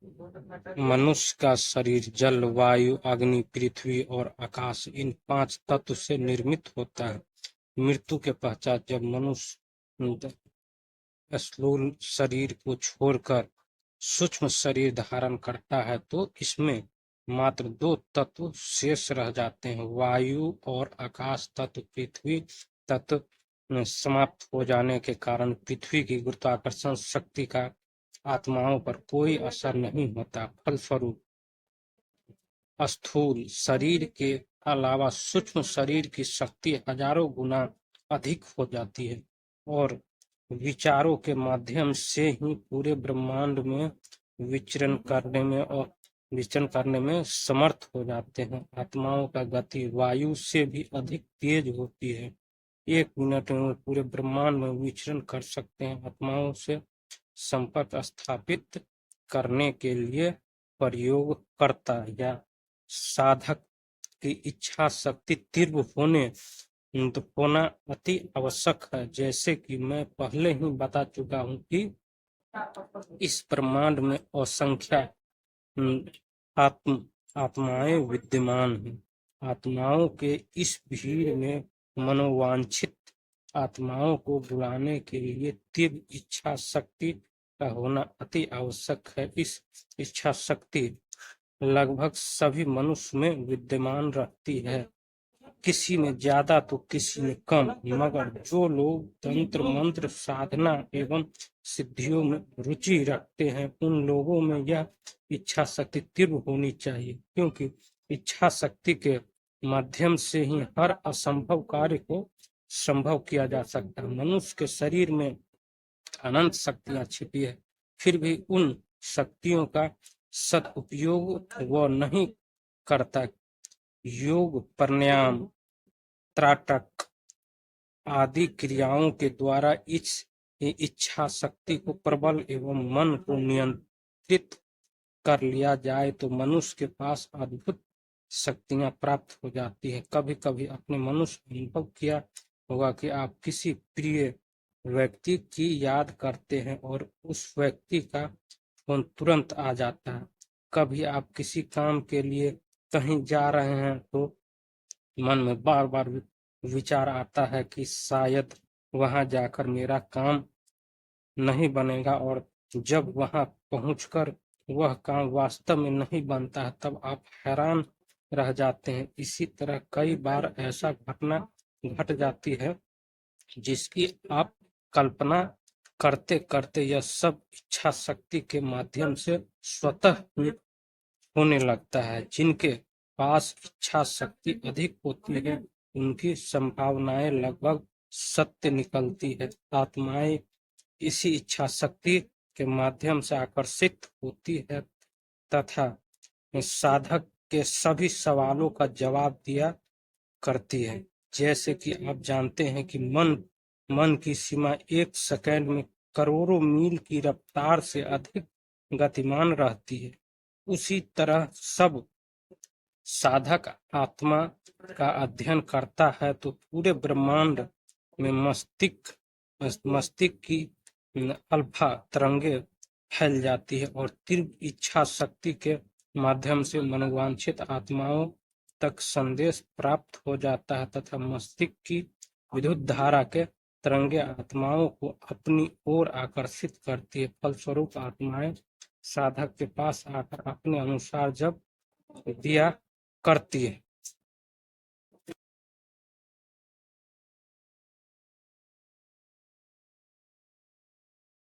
मनुष्य का शरीर जल, वायु, अग्नि, पृथ्वी और आकाश इन 5 तत्व से निर्मित होता है। मृत्यु के पश्चात जब मनुष्य स्थूल शरीर को छोड़कर सूक्ष्म शरीर धारण करता है तो इसमें मात्र 2 तत्व शेष रह जाते हैं, वायु और आकाश तत्व। पृथ्वी तत्व समाप्त हो जाने के कारण पृथ्वी की गुरुत्वाकर्षण शक्ति का आत्माओं पर कोई असर नहीं होता। फलस्वरूप स्थूल शरीर के अलावा सूक्ष्म शरीर की शक्ति हजारों गुना अधिक हो जाती है और विचारों के माध्यम से ही पूरे ब्रह्मांड में विचरण करने में समर्थ हो जाते हैं। आत्माओं का गति वायु से भी अधिक तेज होती है। 1 मिनट में पूरे ब्रह्मांड में विचरण कर सकते हैं। आत्माओं से संपर्क स्थापित करने के लिए प्रयोगकर्ता या साधक की इच्छा शक्ति तीव्र होना अति आवश्यक है। जैसे कि मैं पहले ही बता चुका हूँ कि इस ब्रह्मांड में असंख्य आत्माएं विद्यमान हैं। आत्माओं के इस भीड़ में मनोवांछित आत्माओं को बुलाने के लिए तीव्र इच्छा शक्ति का होना अति आवश्यक है। इस इच्छा शक्ति लगभग सभी मनुष्य में विद्यमान रहती है, किसी में ज्यादा तो किसी में कम, मगर जो लोग तंत्र मंत्र साधना एवं सिद्धियों में रुचि रखते हैं उन लोगों में यह इच्छा शक्ति तीव्र होनी चाहिए, क्योंकि इच्छा शक्ति के माध्यम से ही हर असंभव कार्य को संभव किया जा सकता है। मनुष्य के शरीर में अनंत शक्तियां छिपी है, फिर भी उन शक्तियों का सदुपयोग वह नहीं करता। योग, प्राणायाम, त्राटक आदि क्रियाओं के द्वारा इस इच्छा शक्ति को प्रबल एवं मन को नियंत्रित कर लिया जाए तो मनुष्य के पास अद्भुत शक्तियां प्राप्त हो जाती है। कभी कभी अपने मनुष्य अनुभव किया होगा कि आप किसी प्रिय व्यक्ति की याद करते हैं और उस व्यक्ति का फोन तुरंत आ जाता है। कभी आप किसी काम के लिए कहीं जा रहे हैं तो मन में बार बार विचार आता है कि शायद वहां जाकर मेरा काम नहीं बनेगा, और जब वहां पहुंचकर वह काम वास्तव में नहीं बनता है तब आप हैरान रह जाते हैं। इसी तरह कई बार ऐसा घटना घट जाती है जिसकी आप कल्पना करते करते यह सब इच्छा शक्ति के माध्यम से स्वतः होने लगता है। जिनके पास इच्छा शक्ति अधिक होती है उनकी संभावनाएं लगभग सत्य निकलती है। आत्माएं इसी इच्छा शक्ति के माध्यम से आकर्षित होती है तथा साधक के सभी सवालों का जवाब दिया करती है। जैसे कि आप जानते हैं कि मन की सीमा 1 सेकंड में करोड़ों मील की रफ्तार से अधिक गतिमान रहती है। उसी तरह सब साधक आत्मा का अध्ययन करता है तो पूरे ब्रह्मांड में मस्तिष्क की अल्फा तरंगे फैल जाती है और तीव्र इच्छा शक्ति के माध्यम से मनोवांछित आत्माओं तक संदेश प्राप्त हो जाता है तथा मस्तिष्क की विद्युत धारा के तरंगे आत्माओं को अपनी ओर आकर्षित करती है। फलस्वरूप आत्माएं साधक के पास आकर अपने अनुसार जब दिया करती है।